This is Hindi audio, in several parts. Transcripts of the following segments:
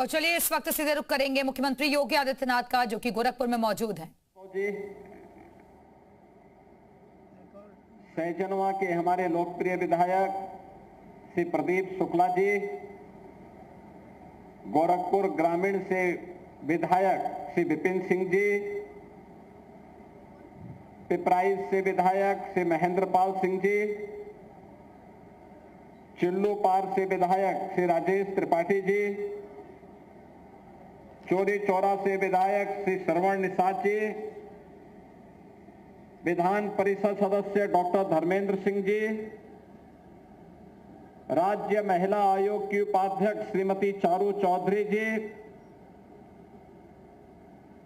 और चलिए इस वक्त सीधे रुख करेंगे मुख्यमंत्री योगी आदित्यनाथ का, जो कि गोरखपुर में मौजूद हैं। सहजनवा के हमारे लोकप्रिय विधायक श्री प्रदीप शुक्ला जी, गोरखपुर ग्रामीण से विधायक श्री विपिन सिंह जी, पिपराइच से विधायक श्री महेंद्र पाल सिंह जी, चिल्लू पार से विधायक श्री राजेश त्रिपाठी जी, चौरी चौरा से विधायक श्री श्रवण निषाद जी, विधान परिषद सदस्य डॉक्टर धर्मेंद्र सिंह जी, राज्य महिला आयोग की उपाध्यक्ष श्रीमती चारू चौधरी जी,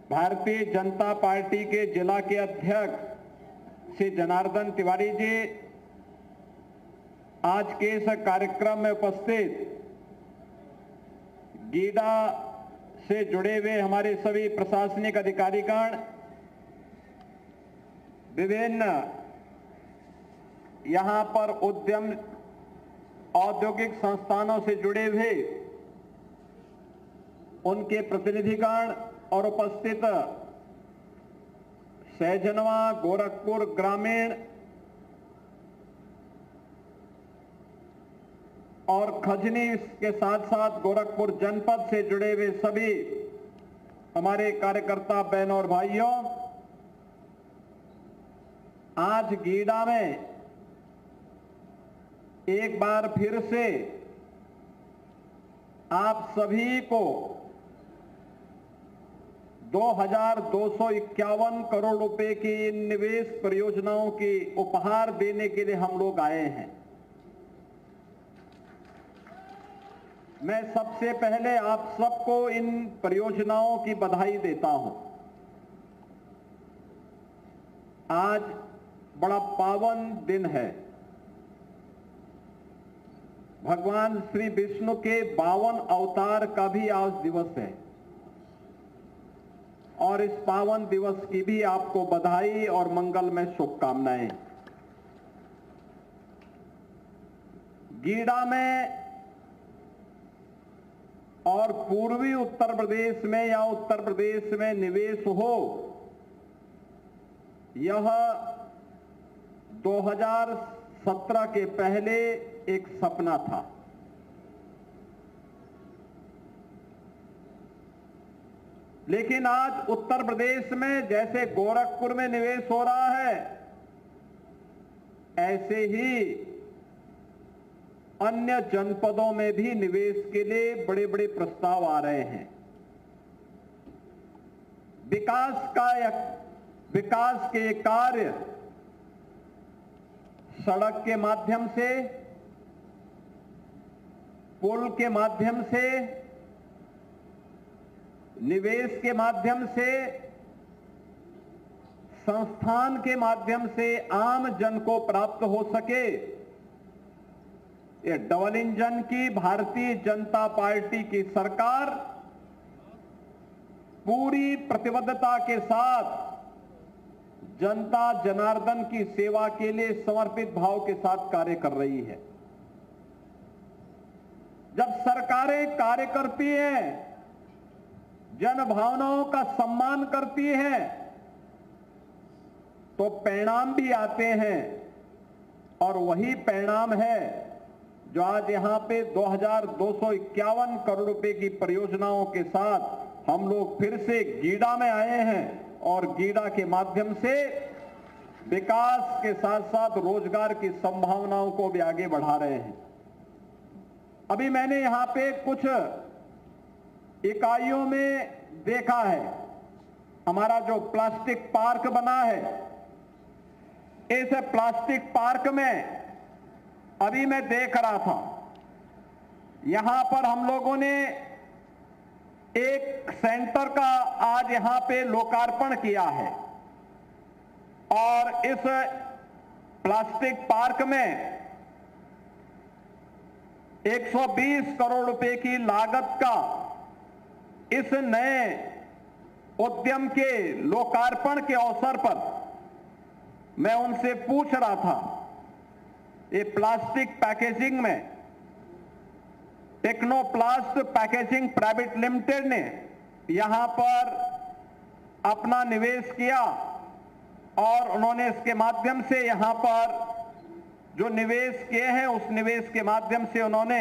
भारतीय जनता पार्टी के जिला के अध्यक्ष श्री जनार्दन तिवारी जी, आज के इस कार्यक्रम में उपस्थित गीडा से जुड़े हुए हमारे सभी प्रशासनिक अधिकारीगण, विभिन्न यहां पर उद्यम औद्योगिक संस्थानों से जुड़े हुए उनके प्रतिनिधिगण और उपस्थित सहजनवा, गोरखपुर ग्रामीण और खजनी के साथ साथ गोरखपुर जनपद से जुड़े हुए सभी हमारे कार्यकर्ता बहनों और भाइयों, आज गीडा में एक बार फिर से आप सभी को 2251 करोड़ रुपए की इन निवेश परियोजनाओं की उपहार देने के लिए हम लोग आए हैं। मैं सबसे पहले आप सबको इन परियोजनाओं की बधाई देता हूं। आज बड़ा पावन दिन है। भगवान श्री विष्णु के 52 अवतार का भी आज दिवस है और इस पावन दिवस की भी आपको बधाई और मंगलमय शुभकामनाएं। गीडा में और पूर्वी उत्तर प्रदेश में या उत्तर प्रदेश में निवेश हो, यह 2017 के पहले एक सपना था। लेकिन आज उत्तर प्रदेश में जैसे गोरखपुर में निवेश हो रहा है, ऐसे ही अन्य जनपदों में भी निवेश के लिए बड़े बड़े प्रस्ताव आ रहे हैं। विकास के कार्य सड़क के माध्यम से, पुल के माध्यम से, निवेश के माध्यम से, संस्थान के माध्यम से आम जन को प्राप्त हो सके, ये डबल इंजन की भारतीय जनता पार्टी की सरकार पूरी प्रतिबद्धता के साथ जनता जनार्दन की सेवा के लिए समर्पित भाव के साथ कार्य कर रही है। जब सरकारें कार्य करती हैं, जन भावनाओं का सम्मान करती हैं, तो परिणाम भी आते हैं और वही परिणाम है जो आज यहां पे 2251 करोड़ रुपए की परियोजनाओं के साथ हम लोग फिर से गीडा में आए हैं और गीडा के माध्यम से विकास के साथ साथ रोजगार की संभावनाओं को भी आगे बढ़ा रहे हैं। अभी मैंने यहां पे कुछ इकाइयों में देखा है, हमारा जो प्लास्टिक पार्क बना है, इस प्लास्टिक पार्क में अभी मैं देख रहा था, यहां पर हम लोगों ने एक सेंटर का आज यहां पे लोकार्पण किया है और इस प्लास्टिक पार्क में 120 करोड़ रुपए की लागत का इस नए उद्यम के लोकार्पण के अवसर पर मैं उनसे पूछ रहा था, ये प्लास्टिक पैकेजिंग में टेक्नोप्लास्ट पैकेजिंग प्राइवेट लिमिटेड ने यहां पर अपना निवेश किया और उन्होंने इसके माध्यम से यहां पर जो निवेश किए हैं उस निवेश के माध्यम से उन्होंने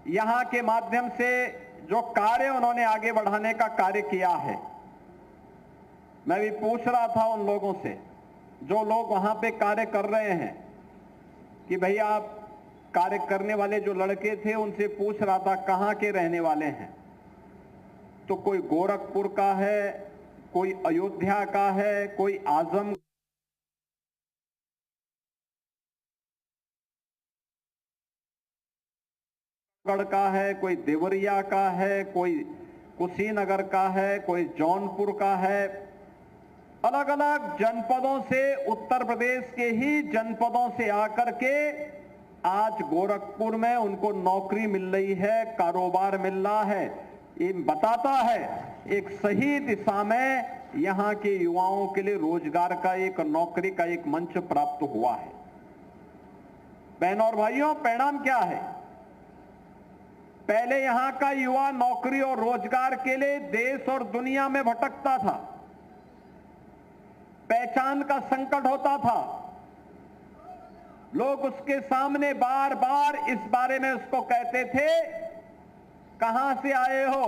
यहां के माध्यम से जो कार्य उन्होंने आगे बढ़ाने का कार्य किया है। मैं भी पूछ रहा था उन लोगों से जो लोग वहां पे कार्य कर रहे हैं कि भैया आप कार्य करने वाले जो लड़के थे उनसे पूछ रहा था कहां के रहने वाले हैं, तो कोई गोरखपुर का है, कोई अयोध्या का है, कोई आजमगढ़ का है, कोई देवरिया का है, कोई कुशीनगर का है, कोई जौनपुर का है। अलग अलग जनपदों से, उत्तर प्रदेश के ही जनपदों से आकर के आज गोरखपुर में उनको नौकरी मिल रही है, कारोबार मिल रहा है। ये बताता है एक सही दिशा में यहां के युवाओं के लिए रोजगार का एक, नौकरी का एक मंच प्राप्त हुआ है। बहनों और भाइयों, परिणाम क्या है? पहले यहां का युवा नौकरी और रोजगार के लिए देश और दुनिया में भटकता था, पहचान का संकट होता था, लोग उसके सामने बार बार इस बारे में उसको कहते थे कहां से आए हो,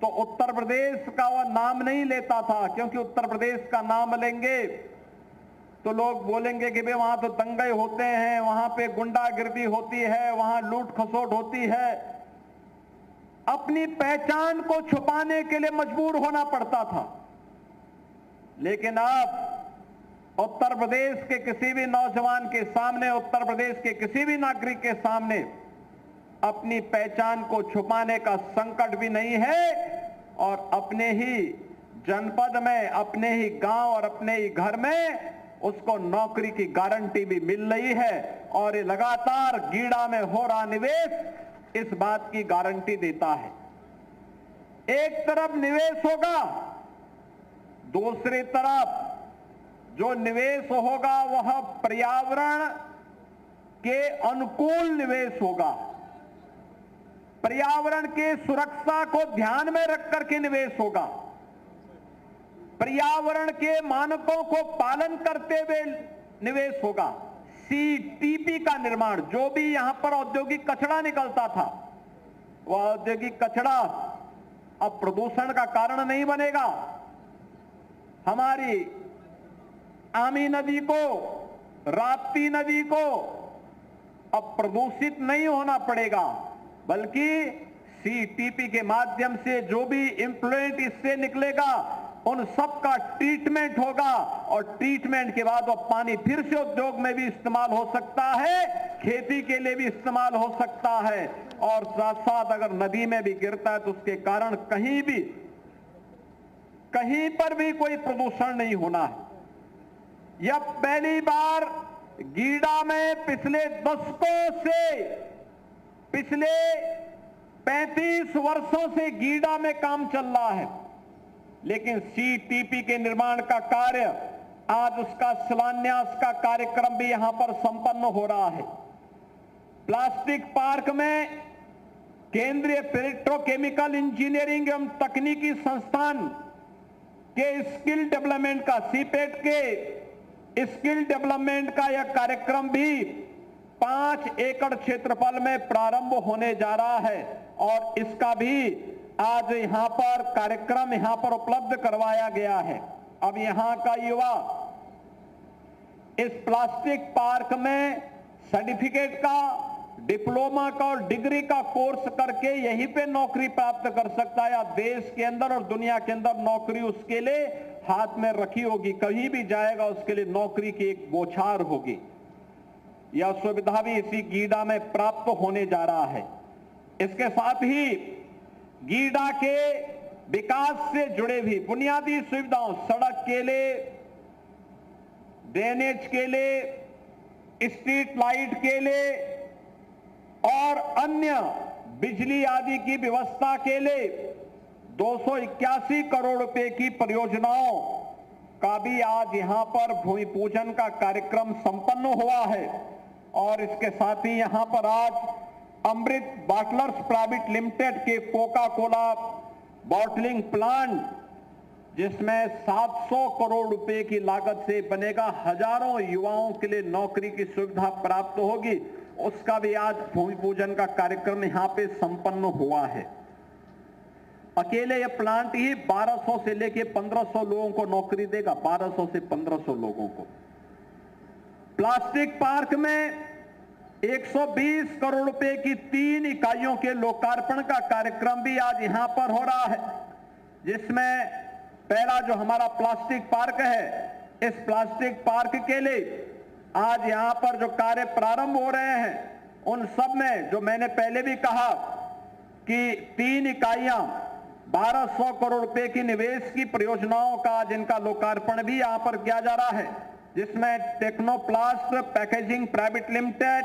तो उत्तर प्रदेश का वह नाम नहीं लेता था, क्योंकि उत्तर प्रदेश का नाम लेंगे तो लोग बोलेंगे कि भाई वहां तो दंगे होते हैं, वहां पे गुंडागिर्दी होती है, वहां लूट खसोट होती है। अपनी पहचान को छुपाने के लिए मजबूर होना पड़ता था। लेकिन अब उत्तर प्रदेश के किसी भी नौजवान के सामने, उत्तर प्रदेश के किसी भी नागरिक के सामने अपनी पहचान को छुपाने का संकट भी नहीं है और अपने ही जनपद में, अपने ही गांव और अपने ही घर में उसको नौकरी की गारंटी भी मिल रही है। और ये लगातार गीडा में हो रहा निवेश इस बात की गारंटी देता है। एक तरफ निवेश होगा, दूसरी तरफ जो निवेश होगा वह पर्यावरण के अनुकूल निवेश होगा, पर्यावरण के सुरक्षा को ध्यान में रख करके निवेश होगा, पर्यावरण के मानकों को पालन करते हुए निवेश होगा। सीटीपी का निर्माण, जो भी यहां पर औद्योगिक कचरा निकलता था, वह औद्योगिक कचरा अब प्रदूषण का कारण नहीं बनेगा। हमारी आमी नदी को, राप्ती नदी को अब प्रदूषित नहीं होना पड़ेगा, बल्कि सीटीपी के माध्यम से जो भी इम्प्लुएंट इससे निकलेगा उन सब का ट्रीटमेंट होगा और ट्रीटमेंट के बाद वो पानी फिर से उद्योग में भी इस्तेमाल हो सकता है, खेती के लिए भी इस्तेमाल हो सकता है और साथ साथ अगर नदी में भी गिरता है तो उसके कारण कहीं पर भी कोई प्रदूषण नहीं होना है। यह पहली बार गीडा में पिछले दशकों से, पिछले 35 वर्षों से गीडा में काम चल रहा है, लेकिन सीटीपी के निर्माण का कार्य, आज उसका शिलान्यास का कार्यक्रम भी यहां पर संपन्न हो रहा है। प्लास्टिक पार्क में केंद्रीय पेट्रोकेमिकल इंजीनियरिंग एवं तकनीकी संस्थान के स्किल डेवलपमेंट का, सीपेट के स्किल डेवलपमेंट का यह कार्यक्रम भी 5 एकड़ क्षेत्रफल में प्रारंभ होने जा रहा है और इसका भी आज यहां पर कार्यक्रम यहां पर उपलब्ध करवाया गया है। अब यहां का युवा इस प्लास्टिक पार्क में सर्टिफिकेट का, डिप्लोमा का और डिग्री का कोर्स करके यहीं पे नौकरी प्राप्त कर सकता है। देश के अंदर और दुनिया के अंदर नौकरी उसके लिए हाथ में रखी होगी, कहीं भी जाएगा उसके लिए नौकरी की एक बौछार होगी। यह सुविधा भी इसी गीडा में प्राप्त होने जा रहा है। इसके साथ ही गीडा के विकास से जुड़े भी बुनियादी सुविधाओं, सड़क के लिए, ड्रेनेज के लिए, स्ट्रीट लाइट के लिए और अन्य बिजली आदि की व्यवस्था के लिए 281 करोड़ रुपए की परियोजनाओं का भी आज यहां पर भूमि पूजन का कार्यक्रम संपन्न हुआ है। और इसके साथ ही यहां पर आज अमृत बॉटलर्स प्राइवेट लिमिटेड के कोका कोला बॉटलिंग प्लांट, जिसमें 700 करोड़ रुपए की लागत से बनेगा, हजारों युवाओं के लिए नौकरी की सुविधा प्राप्त होगी, उसका भी आज भूमि पूजन का कार्यक्रम यहां पे संपन्न हुआ है। अकेले ये प्लांट ही 1200 से लेके 1500 लोगों को नौकरी देगा, 1200 से 1500 लोगों को। प्लास्टिक पार्क में 120 करोड़ रुपए की 3 इकाइयों के लोकार्पण का कार्यक्रम भी आज यहां पर हो रहा है, जिसमें पहला जो हमारा प्लास्टिक पार्क है, इस प्लास्टिक पार्क के लिए आज यहां पर जो कार्य प्रारंभ हो रहे हैं, उन सब में जो मैंने पहले भी कहा कि 3 इकाइयां 1200 करोड़ रुपए की निवेश की परियोजनाओं का जिनका लोकार्पण भी यहां पर किया जा रहा है, जिसमें Technoplast packaging private limited,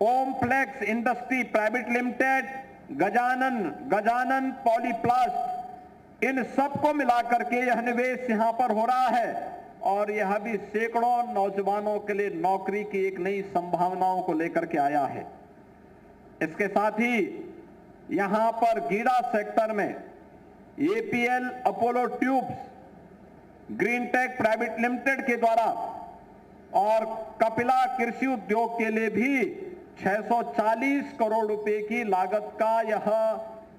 Omflex industry private limited, Gajanan Polyplast, इन सबको मिलाकर के यह निवेश यहां पर हो रहा है और यह भी सैकड़ों नौजवानों के लिए नौकरी की एक नई संभावनाओं को लेकर के आया है। इसके साथ ही यहां पर गीड़ा सेक्टर में APL Apollo tubes, Greentech private limited के द्वारा और कपिला कृषि उद्योग के लिए भी 640 करोड़ रुपए की लागत का यह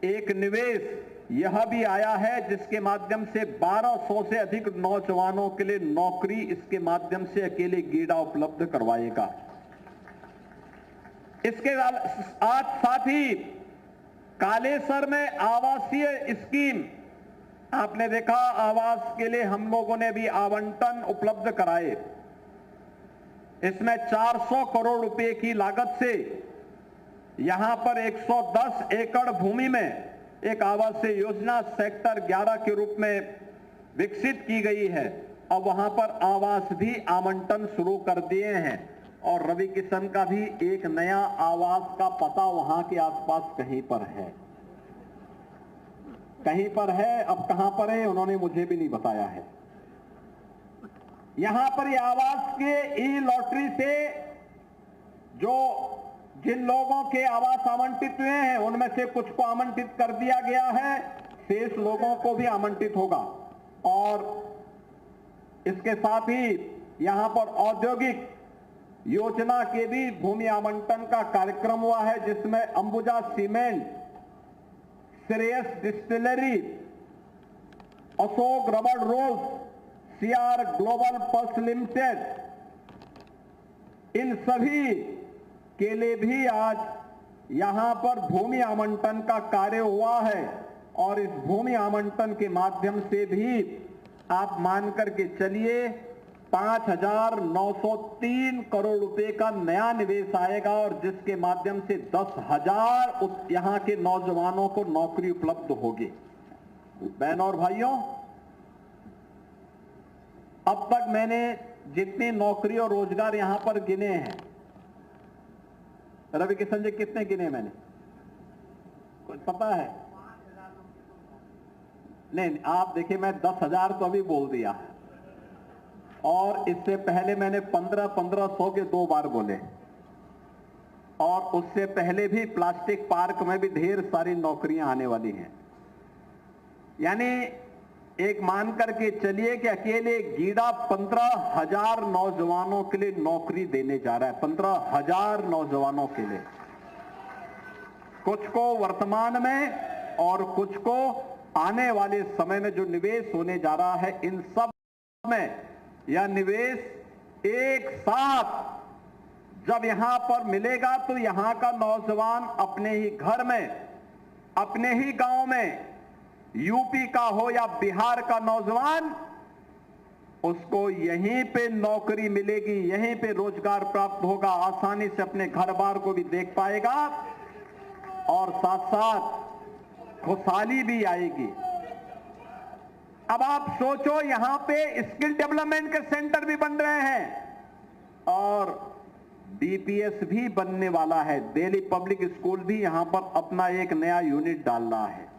एक निवेश यह भी आया है, जिसके माध्यम से 1200 से अधिक नौजवानों के लिए नौकरी इसके माध्यम से अकेले गीड़ा उपलब्ध करवाएगा। इसके साथ ही कालेसर में आवासीय स्कीम, आपने देखा आवास के लिए हम लोगों ने भी आवंटन उपलब्ध कराए। इसमें 400 करोड़ रुपए की लागत से यहां पर 110 एकड़ भूमि में एक आवासीय योजना सेक्टर 11 के रूप में विकसित की गई है। अब वहां पर आवास भी आवंटन शुरू कर दिए हैं और रवि किशन का भी एक नया आवास का पता वहां के आसपास कहीं पर है, अब कहां पर है उन्होंने मुझे भी नहीं बताया है। यहां पर ये आवास के ई लॉटरी से जो जिन लोगों के आवास आवंटित हुए हैं उनमें से कुछ को आवंटित कर दिया गया है, शेष लोगों को भी आवंटित होगा। और इसके साथ ही यहां पर औद्योगिक योजना के भी भूमि आवंटन का कार्यक्रम हुआ है, जिसमें Ambuja cement, Shreyas distillery, Ashok rubber rolls, CR global pulse limited, इन सभी के लिए भी आज यहां पर भूमि आवंटन का कार्य हुआ है। और इस भूमि आवंटन के माध्यम से भी आप मान करके चलिए 5,903 करोड़ रुपए का नया निवेश आएगा और जिसके माध्यम से 10,000 यहां के नौजवानों को नौकरी उपलब्ध होगी। बहनों और भाइयों, अब तक मैंने जितनी नौकरी और रोजगार यहां पर गिने हैं, रवि किशन जी कितने गिने मैंने, कुछ पता है? नहीं, आप देखिए मैं 10,000 तो अभी बोल दिया और इससे पहले मैंने 1500 के 2 बार बोले और उससे पहले भी प्लास्टिक पार्क में भी ढेर सारी नौकरियां आने वाली हैं। यानी एक मान करके चलिए कि अकेले गीड़ा 15,000 नौजवानों के लिए नौकरी देने जा रहा है, 15,000 नौजवानों के लिए, कुछ को वर्तमान में और कुछ को आने वाले समय में जो निवेश होने जा रहा है, इन सब में यह निवेश एक साथ जब यहां पर मिलेगा तो यहां का नौजवान अपने ही घर में, अपने ही गांव में, यूपी का हो या बिहार का नौजवान, उसको यहीं पे नौकरी मिलेगी, यहीं पे रोजगार प्राप्त होगा, आसानी से अपने घर बार को भी देख पाएगा और साथ साथ खुशहाली भी आएगी। अब आप सोचो, यहां पे स्किल डेवलपमेंट के सेंटर भी बन रहे हैं और डीपीएस भी बनने वाला है। दिल्ली पब्लिक स्कूल भी यहां पर अपना एक नया यूनिट डाल रहा है।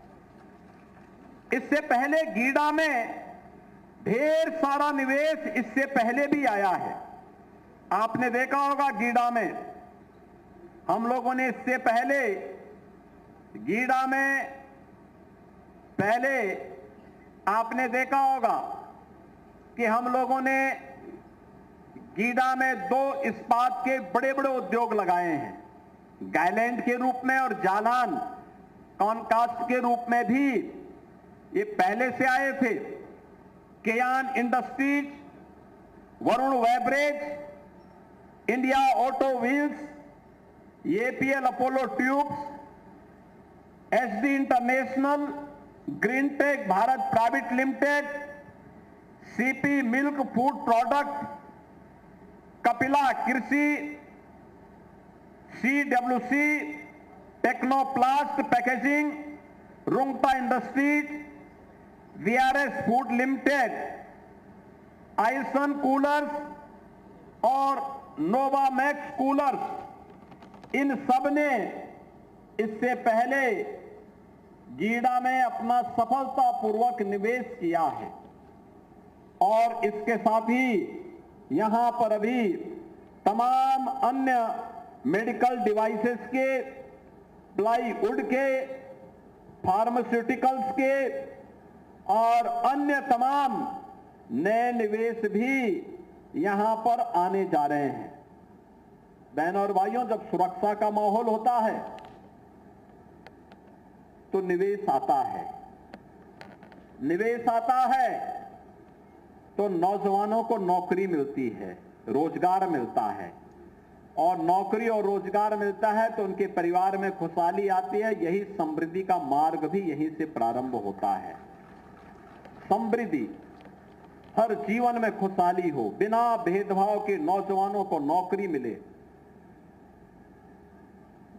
इससे पहले गीड़ा में ढेर सारा निवेश इससे पहले भी आया है। आपने देखा होगा गीड़ा में हम लोगों ने इससे पहले गीडा में पहले आपने देखा होगा कि हम लोगों ने गीडा में 2 इस्पात के बड़े बड़े उद्योग लगाए हैं, गायलैंड के रूप में और जालान कॉनकास्ट के रूप में भी ये पहले से आए थे। Kayan industries, Varun beverages, India auto wheels, APL Apollo tubes, SD international, green tech Bharat private limited, CP milk food product, Kapila Krishi, CWC, Technoplast packaging, Rungta industries, VRS food limited, आइसन कूलर्स और नोवामैक्स कूलर्स, इन सब ने इससे पहले गीडा में अपना सफलतापूर्वक निवेश किया है। और इसके साथ ही यहां पर अभी तमाम अन्य मेडिकल डिवाइसेस के, प्लाईवुड के, फार्मास्यूटिकल्स के और अन्य तमाम नए निवेश भी यहां पर आने जा रहे हैं। बहनों और भाइयों, जब सुरक्षा का माहौल होता है तो निवेश आता है। निवेश आता है तो नौजवानों को नौकरी मिलती है, रोजगार मिलता है, और नौकरी और रोजगार मिलता है तो उनके परिवार में खुशहाली आती है। यही समृद्धि का मार्ग भी यहीं से प्रारंभ होता है। समृद्धि, हर जीवन में खुशहाली हो, बिना भेदभाव के नौजवानों को नौकरी मिले।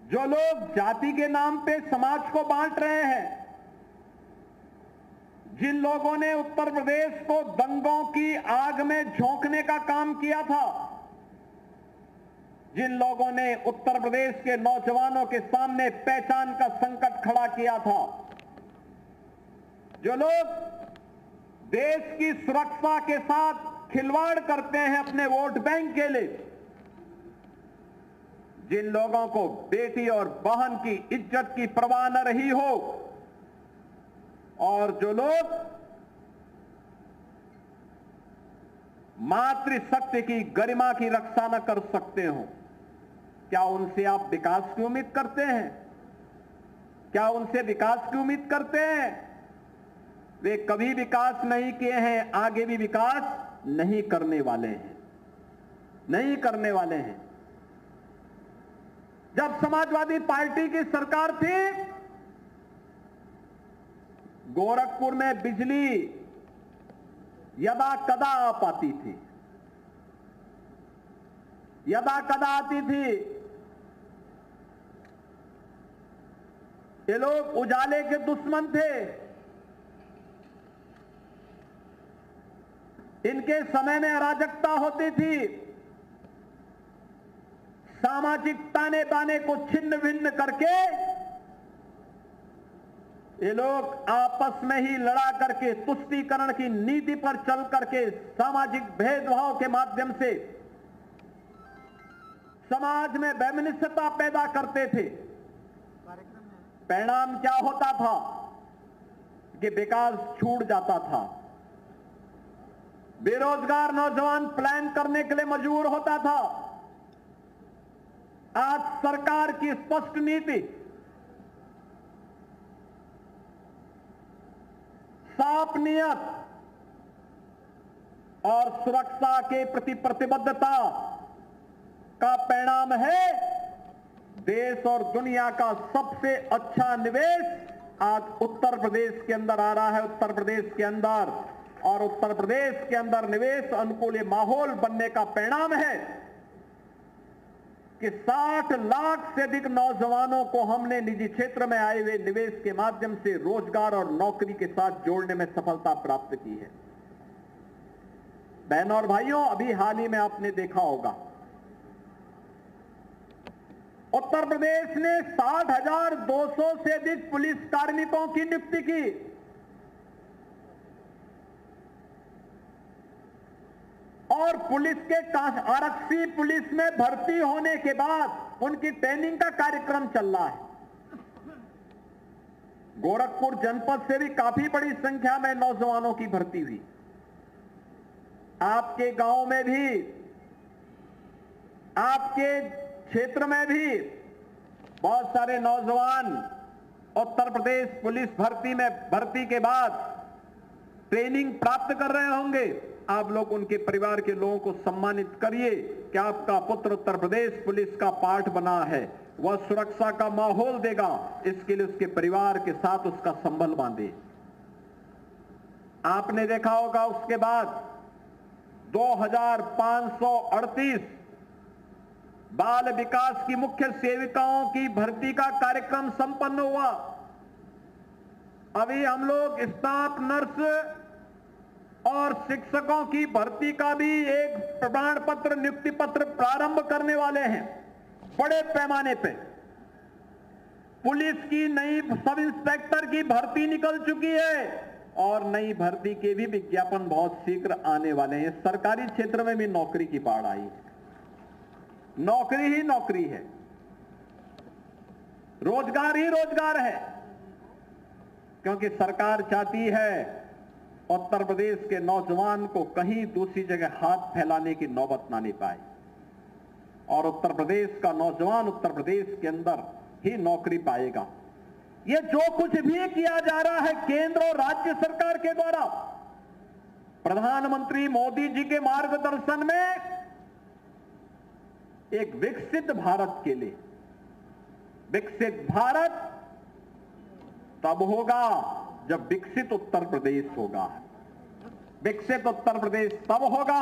जो लोग जाति के नाम पे समाज को बांट रहे हैं, जिन लोगों ने उत्तर प्रदेश को दंगों की आग में झोंकने का काम किया था, जिन लोगों ने उत्तर प्रदेश के नौजवानों के सामने पहचान का संकट खड़ा किया था, जो लोग देश की सुरक्षा के साथ खिलवाड़ करते हैं अपने वोट बैंक के लिए, जिन लोगों को बेटी और बहन की इज्जत की परवाह न रही हो, और जो लोग मातृशक्ति की गरिमा की रक्षा न कर सकते हो, क्या उनसे आप विकास की उम्मीद करते हैं? क्या उनसे विकास की उम्मीद करते हैं? वे कभी विकास नहीं किए हैं, आगे भी विकास नहीं करने वाले हैं, नहीं करने वाले हैं। जब समाजवादी पार्टी की सरकार थी, गोरखपुर में बिजली यदा कदा आ पाती थी, यदा कदा आती थी। ये लोग उजाले के दुश्मन थे। इनके समय में अराजकता होती थी, सामाजिक ताने बाने को छिन्न भिन्न करके ये लोग आपस में ही लड़ा करके, तुष्टीकरण की नीति पर चल करके, सामाजिक भेदभाव के माध्यम से समाज में वैमनस्यता पैदा करते थे। परिणाम क्या होता था कि विकास छूट जाता था, बेरोजगार नौजवान प्लान करने के लिए मजबूर होता था। आज सरकार की स्पष्ट नीति, साफ नियत और सुरक्षा के प्रति प्रतिबद्धता का परिणाम है देश और दुनिया का सबसे अच्छा निवेश आज उत्तर प्रदेश के अंदर आ रहा है। उत्तर प्रदेश के अंदर, और उत्तर प्रदेश के अंदर निवेश अनुकूल माहौल बनने का परिणाम है कि 60 लाख से अधिक नौजवानों को हमने निजी क्षेत्र में आए हुए निवेश के माध्यम से रोजगार और नौकरी के साथ जोड़ने में सफलता प्राप्त की है। बहनों और भाइयों, अभी हाल ही में आपने देखा होगा, उत्तर प्रदेश ने 60,200 से अधिक पुलिस कार्मिकों की नियुक्ति की, और पुलिस के आरक्षी पुलिस में भर्ती होने के बाद उनकी ट्रेनिंग का कार्यक्रम चल रहा है। गोरखपुर जनपद से भी काफी बड़ी संख्या में नौजवानों की भर्ती हुई। आपके गांव में भी, आपके क्षेत्र में भी बहुत सारे नौजवान उत्तर प्रदेश पुलिस भर्ती के बाद ट्रेनिंग प्राप्त कर रहे होंगे। आप लोग उनके परिवार के लोगों को सम्मानित करिए कि आपका पुत्र उत्तर प्रदेश पुलिस का पार्ट बना है, वह सुरक्षा का माहौल देगा, इसके लिए उसके परिवार के साथ उसका संबल बांधे। आपने देखा होगा उसके बाद 2538 बाल विकास की मुख्य सेविकाओं की भर्ती का कार्यक्रम संपन्न हुआ। अभी हम लोग स्टाफ नर्स और शिक्षकों की भर्ती का भी एक प्रमाण पत्र, नियुक्ति पत्र प्रारंभ करने वाले हैं बड़े पैमाने पे। पुलिस की नई सब इंस्पेक्टर की भर्ती निकल चुकी है और नई भर्ती के भी विज्ञापन बहुत शीघ्र आने वाले हैं। सरकारी क्षेत्र में भी नौकरी की बाढ़ आई, नौकरी ही नौकरी है, रोजगार ही रोजगार है, क्योंकि सरकार चाहती है उत्तर प्रदेश के नौजवान को कहीं दूसरी जगह हाथ फैलाने की नौबत ना ले पाए और उत्तर प्रदेश का नौजवान उत्तर प्रदेश के अंदर ही नौकरी पाएगा। ये जो कुछ भी किया जा रहा है केंद्र और राज्य सरकार के द्वारा, प्रधानमंत्री मोदी जी के मार्गदर्शन में एक विकसित भारत के लिए, विकसित भारत तब होगा जब विकसित उत्तर प्रदेश होगा। विकसित उत्तर प्रदेश तब होगा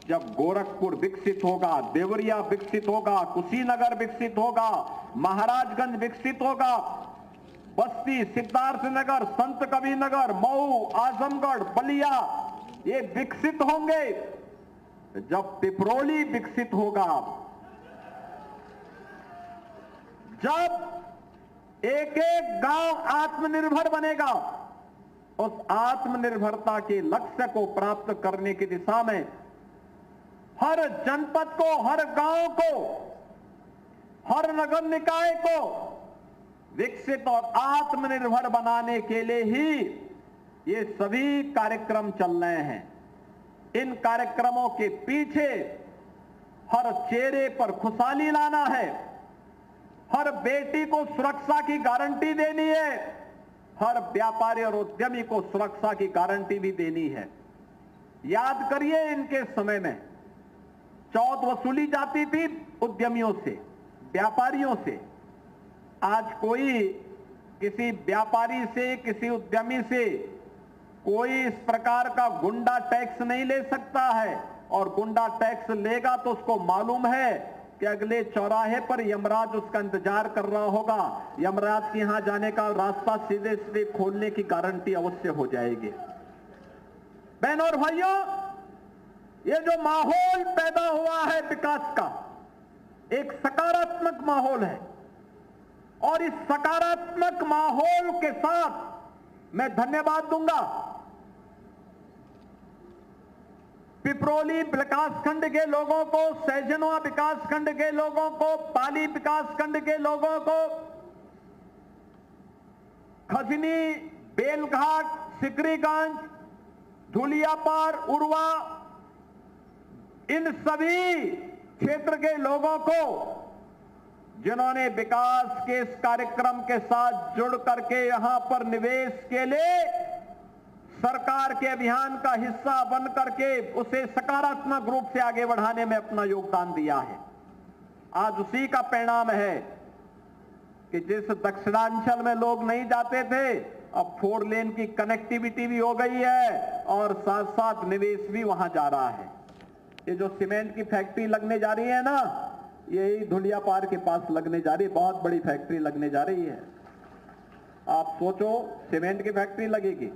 जब गोरखपुर विकसित होगा, देवरिया विकसित होगा, कुशीनगर विकसित होगा, महाराजगंज विकसित होगा, बस्ती, सिद्धार्थनगर, संत कबीरनगर, मऊ, आजमगढ़, बलिया ये विकसित होंगे। जब पिपरोली विकसित होगा, जब एक एक गांव आत्मनिर्भर बनेगा, उस आत्मनिर्भरता के लक्ष्य को प्राप्त करने की दिशा में हर जनपद को, हर गांव को, हर नगर निकाय को विकसित और आत्मनिर्भर बनाने के लिए ही ये सभी कार्यक्रम चल रहे हैं। इन कार्यक्रमों के पीछे हर चेहरे पर खुशहाली लाना है, हर बेटी को सुरक्षा की गारंटी देनी है, हर व्यापारी और उद्यमी को सुरक्षा की गारंटी भी देनी है। याद करिए इनके समय में चौथ वसूली जाती थी उद्यमियों से, व्यापारियों से। आज कोई किसी व्यापारी से, किसी उद्यमी से कोई इस प्रकार का गुंडा टैक्स नहीं ले सकता है, और गुंडा टैक्स लेगा तो उसको मालूम है कि अगले चौराहे पर यमराज उसका इंतजार कर रहा होगा। यमराज के यहां जाने का रास्ता सीधे सीधे खोलने की गारंटी अवश्य हो जाएगी। बहनों और भाइयों, ये जो माहौल पैदा हुआ है विकास का, एक सकारात्मक माहौल है, और इस सकारात्मक माहौल के साथ मैं धन्यवाद दूंगा पिपरोली विकासखंड के लोगों को, सैजनवा विकासखंड के लोगों को, पाली विकासखंड के लोगों को, खजनी, बेलघाट, सिकरीगंज, धुलियापार, उरवा, इन सभी क्षेत्र के लोगों को जिन्होंने विकास के इस कार्यक्रम के साथ जुड़ करके यहां पर निवेश के लिए सरकार के अभियान का हिस्सा बन करके उसे सकारात्मक रूप से आगे बढ़ाने में अपना योगदान दिया है। आज उसी का परिणाम है कि जिस दक्षिणांचल में लोग नहीं जाते थे, अब 4 लेन की कनेक्टिविटी भी हो गई है और साथ साथ निवेश भी वहां जा रहा है। ये जो सीमेंट की फैक्ट्री लगने जा रही है ना, यही धुलियापार के पास लगने जा रही है, बहुत बड़ी फैक्ट्री लगने जा रही है। आप सोचो, सीमेंट की फैक्ट्री लगेगी,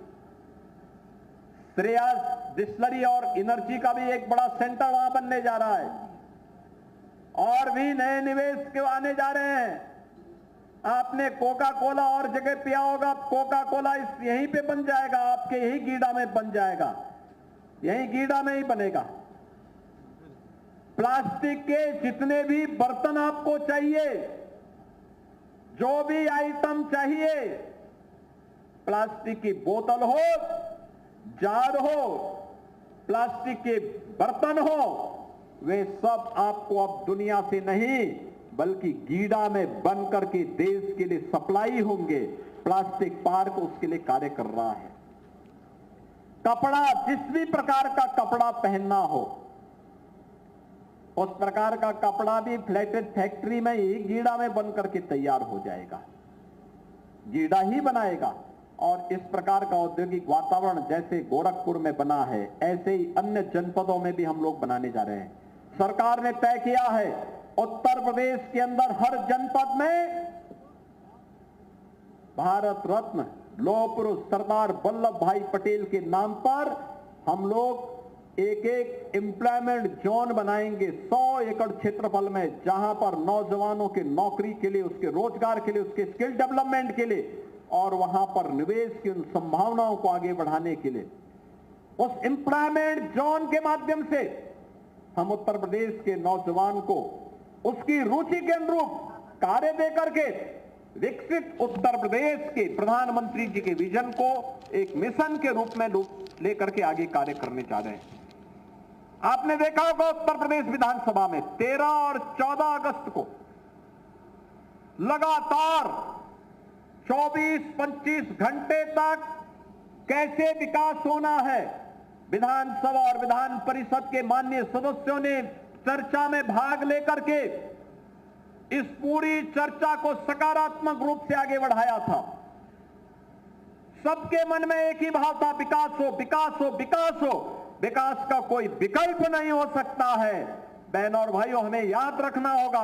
श्रेयस डिस्टिलरी और एनर्जी का भी एक बड़ा सेंटर वहां बनने जा रहा है, और भी नए निवेश के आने जा रहे हैं। आपने कोका कोला और जगह पिया होगा, कोका कोला यहीं पे बन जाएगा, आपके यही गीडा में बन जाएगा, यही गीडा में ही बनेगा। प्लास्टिक के जितने भी बर्तन आपको चाहिए, जो भी आइटम चाहिए, प्लास्टिक की बोतल हो, जार हो, प्लास्टिक के बर्तन हो, वे सब आपको अब दुनिया से नहीं बल्कि गीडा में बन करके देश के लिए सप्लाई होंगे। प्लास्टिक पार्क उसके लिए कार्य कर रहा है। कपड़ा, जिस भी प्रकार का कपड़ा पहनना हो, उस प्रकार का कपड़ा भी फ्लैटेड फैक्ट्री में ही गीडा में बन करके तैयार हो जाएगा, गीडा ही बनाएगा। और इस प्रकार का औद्योगिक वातावरण जैसे गोरखपुर में बना है, ऐसे ही अन्य जनपदों में भी हम लोग बनाने जा रहे हैं। सरकार ने तय किया है उत्तर प्रदेश के अंदर हर जनपद में भारत रत्न लौह पुरुष सरदार वल्लभ भाई पटेल के नाम पर हम लोग एक एक एम्प्लॉयमेंट जोन बनाएंगे 100 एकड़ क्षेत्रफल में, जहां पर नौजवानों के नौकरी के लिए, उसके रोजगार के लिए, उसके स्किल डेवलपमेंट के लिए और वहां पर निवेश की उन संभावनाओं को आगे बढ़ाने के लिए उस एम्प्लॉयमेंट जोन के माध्यम से हम उत्तर प्रदेश के नौजवान को उसकी रुचि के अनुरूप कार्य दे करके विकसित उत्तर प्रदेश के प्रधानमंत्री जी के विजन को एक मिशन के रूप में लेकर के आगे कार्य करने जा रहे हैं। आपने देखा होगा उत्तर प्रदेश विधानसभा में 13 और 14 अगस्त को लगातार 24-25 घंटे तक कैसे विकास होना है। विधानसभा और विधान परिषद के माननीय सदस्यों ने चर्चा में भाग लेकर के इस पूरी चर्चा को सकारात्मक रूप से आगे बढ़ाया था। सबके मन में एक ही भाव था, विकास हो, विकास हो, विकास हो। विकास का कोई विकल्प नहीं हो सकता है। बहनों और भाइयों, हमें याद रखना होगा,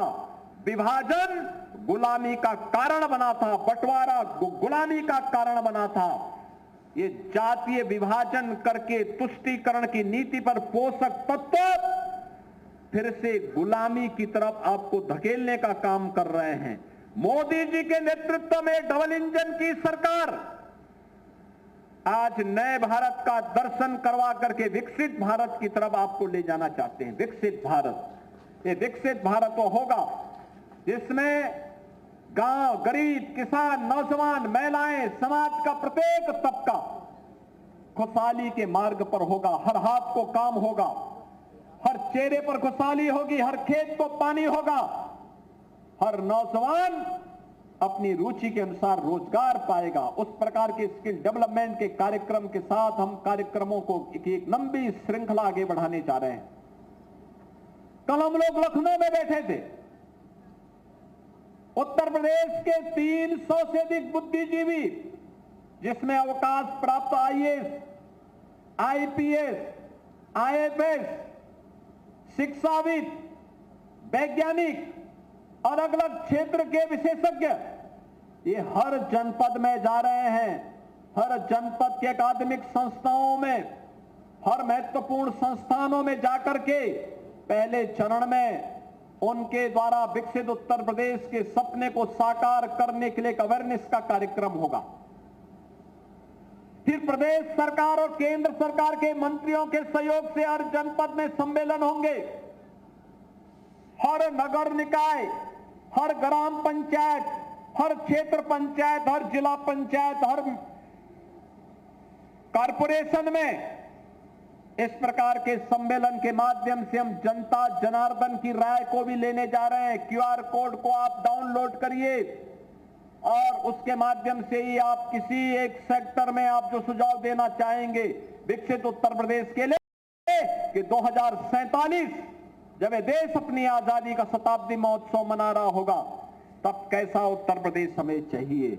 विभाजन गुलामी का कारण बना था, बंटवारा गुलामी का कारण बना था। ये जातीय विभाजन करके तुष्टीकरण की नीति पर पोषक तत्व फिर से गुलामी की तरफ आपको धकेलने का काम कर रहे हैं। मोदी जी के नेतृत्व में डबल इंजन की सरकार आज नए भारत का दर्शन करवा करके विकसित भारत की तरफ आपको ले जाना चाहते हैं। विकसित भारत, ये विकसित भारत तो होगा जिसमें गांव, गरीब, किसान, नौजवान, महिलाएं, समाज का प्रत्येक तबका खुशहाली के मार्ग पर होगा। हर हाथ को काम होगा, हर चेहरे पर खुशहाली होगी, हर खेत को पानी होगा, हर नौजवान अपनी रुचि के अनुसार रोजगार पाएगा। उस प्रकार के स्किल डेवलपमेंट के कार्यक्रम के साथ हम कार्यक्रमों को एक लंबी श्रृंखला आगे बढ़ाने जा रहे हैं। कल हम लोग लखनऊ में बैठे थे। उत्तर प्रदेश के 300 से अधिक बुद्धिजीवी, जिसमें अवकाश प्राप्त आईएएस, आईपीएस, आईएफएस, शिक्षाविद, वैज्ञानिक, अलग अलग क्षेत्र के विशेषज्ञ, ये हर जनपद में जा रहे हैं। हर जनपद के अकादमिक संस्थाओं में, हर महत्वपूर्ण संस्थानों में जाकर के पहले चरण में उनके द्वारा विकसित उत्तर प्रदेश के सपने को साकार करने के लिए एक अवेयरनेस का कार्यक्रम होगा। फिर प्रदेश सरकार और केंद्र सरकार के मंत्रियों के सहयोग से हर जनपद में सम्मेलन होंगे। हर नगर निकाय, हर ग्राम पंचायत, हर क्षेत्र पंचायत, हर जिला पंचायत, हर कारपोरेशन में इस प्रकार के सम्मेलन के माध्यम से हम जनता जनार्दन की राय को भी लेने जा रहे हैं। क्यूआर कोड को आप डाउनलोड करिए और उसके माध्यम से ही आप किसी एक सेक्टर में आप जो सुझाव देना चाहेंगे विकसित उत्तर प्रदेश के लिए कि 2047 जब ये देश अपनी आजादी का शताब्दी महोत्सव मना रहा होगा, तब कैसा उत्तर प्रदेश हमें चाहिए।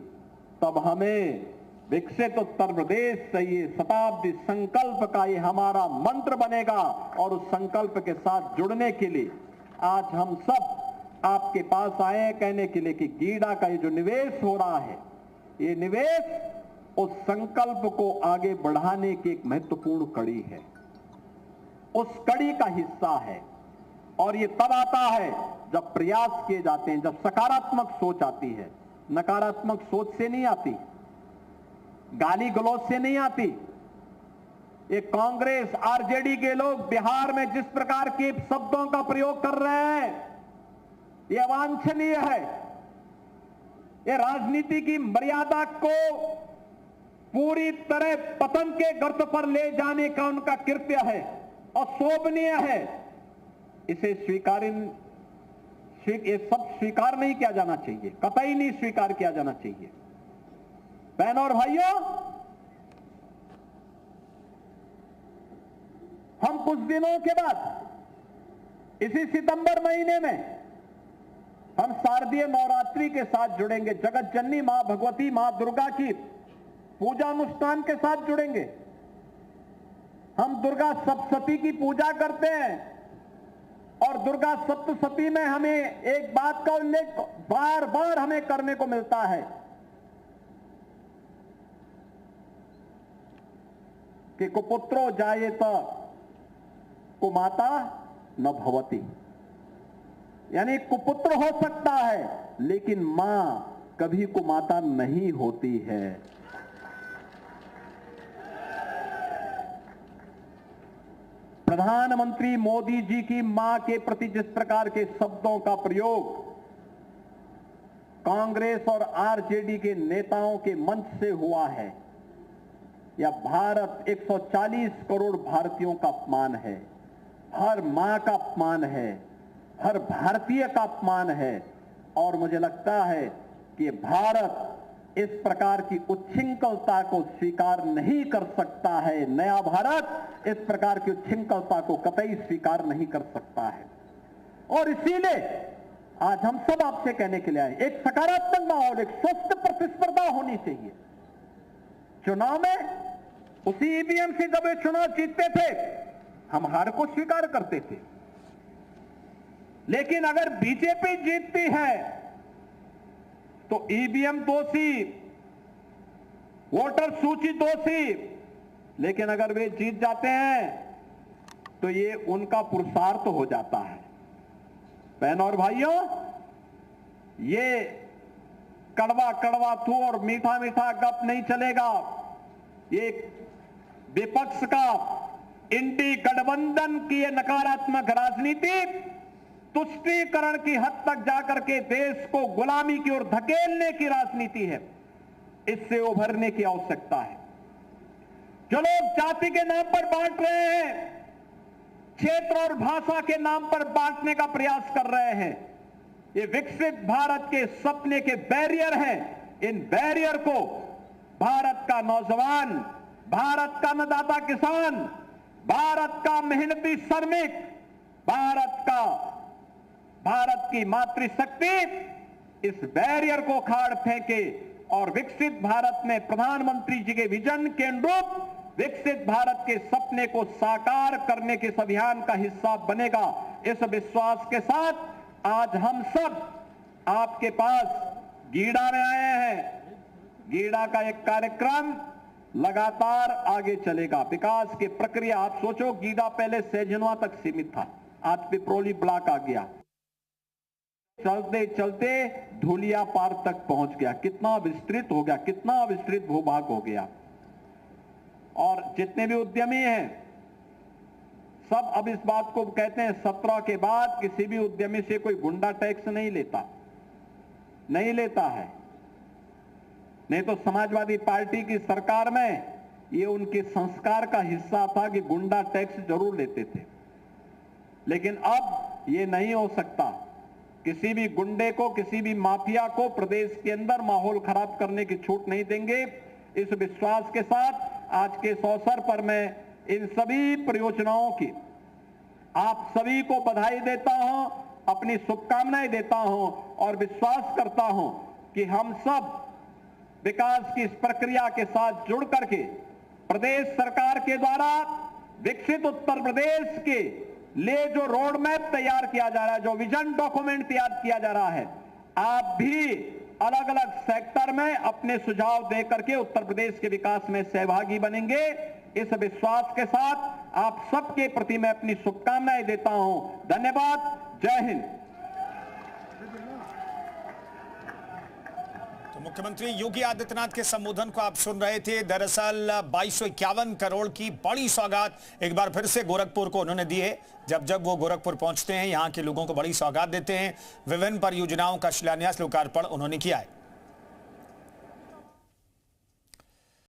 तब हमें विकसित उत्तर प्रदेश चाहिए। शताब्दी संकल्प का ये हमारा मंत्र बनेगा और उस संकल्प के साथ जुड़ने के लिए आज हम सब आपके पास आए हैं कहने के लिए कि गीडा का ये जो निवेश हो रहा है, ये निवेश उस संकल्प को आगे बढ़ाने की एक महत्वपूर्ण कड़ी है, उस कड़ी का हिस्सा है। और ये तब आता है जब प्रयास किए जाते हैं, जब सकारात्मक सोच आती है। नकारात्मक सोच से नहीं आती, गाली गलौज से नहीं आती, ये कांग्रेस आरजेडी के लोग बिहार में जिस प्रकार के शब्दों का प्रयोग कर रहे हैं, ये अवांछनीय है। ये राजनीति की मर्यादा को पूरी तरह पतन के गर्त पर ले जाने का उनका कृत्य है, अशोभनीय है। इसे ये सब स्वीकार नहीं किया जाना चाहिए, कतई नहीं स्वीकार किया जाना चाहिए। बहनों और भाइयों, हम कुछ दिनों के बाद इसी सितंबर महीने में हम शारदीय नवरात्रि के साथ जुड़ेंगे, जगत जननी मां भगवती मां दुर्गा की पूजा अनुष्ठान के साथ जुड़ेंगे। हम दुर्गा सप्तशती की पूजा करते हैं और दुर्गा सप्तशती में हमें एक बात का उल्लेख बार बार हमें करने को मिलता है कि कुपुत्रो जायेत कुमाता न भवती, यानी कुपुत्र हो सकता है लेकिन मां कभी कुमाता नहीं होती है। प्रधानमंत्री मोदी जी की मां के प्रति जिस प्रकार के शब्दों का प्रयोग कांग्रेस और आरजेडी के नेताओं के मंच से हुआ है, यह भारत 140 करोड़ भारतीयों का अपमान है, हर मां का अपमान है, हर भारतीय का अपमान है। और मुझे लगता है कि भारत इस प्रकार की उच्छृंखलता को स्वीकार नहीं कर सकता है। नया भारत इस प्रकार की उच्छृंखलता को कतई स्वीकार नहीं कर सकता है। और इसीलिए आज हम सब आपसे कहने के लिए आए, एक सकारात्मक माहौल, एक स्वस्थ प्रतिस्पर्धा होनी चाहिए। चुनाव में उसी ईवीएम से जब वे चुनाव जीतते थे हम हार को स्वीकार करते थे, लेकिन अगर बीजेपी जीतती है तो ईवीएम दोषी, वोटर सूची दोषी, लेकिन अगर वे जीत जाते हैं तो ये उनका पुरुषार्थ हो जाता है। बहनों और भाइयों, ये कड़वा कड़वा थू और मीठा मीठा गप नहीं चलेगा। ये विपक्ष का इंडी गठबंधन की ये नकारात्मक राजनीति तुष्टीकरण की हद तक जाकर के देश को गुलामी की ओर धकेलने की राजनीति है। इससे उभरने की आवश्यकता है। जो लोग जाति के नाम पर बांट रहे हैं, क्षेत्र और भाषा के नाम पर बांटने का प्रयास कर रहे हैं, ये विकसित भारत के सपने के बैरियर हैं। इन बैरियर को भारत का नौजवान, भारत का अन्नदाता किसान, भारत का मेहनती श्रमिक, भारत की मातृशक्ति इस बैरियर को खाड़ फेंके और विकसित भारत में प्रधानमंत्री जी के विजन के अनुरूप विकसित भारत के सपने को साकार करने के इस अभियान का हिस्सा बनेगा। इस विश्वास के साथ आज हम सब आपके पास गीडा में आए हैं। गीडा का एक कार्यक्रम लगातार आगे चलेगा। विकास की प्रक्रिया, आप सोचो, गीडा पहले सेजनवा तक सीमित था, आज पिपरोली ब्लॉक आ गया, चलते चलते धूलिया पार तक पहुंच गया। कितना विस्तृत हो गया, कितना विस्तृत भूभाग हो गया। और जितने भी उद्यमी हैं सब अब इस बात को कहते हैं 17 के बाद किसी भी उद्यमी से कोई गुंडा टैक्स नहीं लेता है। नहीं तो समाजवादी पार्टी की सरकार में ये उनके संस्कार का हिस्सा था कि गुंडा टैक्स जरूर लेते थे, लेकिन अब ये नहीं हो सकता। किसी भी गुंडे को, किसी भी माफिया को प्रदेश के अंदर माहौल खराब करने की छूट नहीं देंगे। इस विश्वास के साथ आज के इस अवसर पर मैं इन सभी परियोजनाओं की आप सभी को बधाई देता हूं, अपनी शुभकामनाएं देता हूं और विश्वास करता हूं कि हम सब विकास की इस प्रक्रिया के साथ जुड़ करके प्रदेश सरकार के द्वारा विकसित उत्तर प्रदेश के लिए जो रोड मैप तैयार किया जा रहा है, जो विजन डॉक्यूमेंट तैयार किया जा रहा है, आप भी अलग अलग सेक्टर में अपने सुझाव दे करके उत्तर प्रदेश के विकास में सहभागी बनेंगे। इस विश्वास के साथ आप सबके प्रति मैं अपनी शुभकामनाएं देता हूं। धन्यवाद। जय हिंद। मुख्यमंत्री योगी आदित्यनाथ के संबोधन को आप सुन रहे थे। दरअसल 2251 करोड़ की बड़ी सौगात एक बार फिर से गोरखपुर को उन्होंने दी है। जब जब वो गोरखपुर पहुंचते हैं, यहां के लोगों को बड़ी सौगात देते हैं। विभिन्न परियोजनाओं का शिलान्यास, लोकार्पण उन्होंने किया है।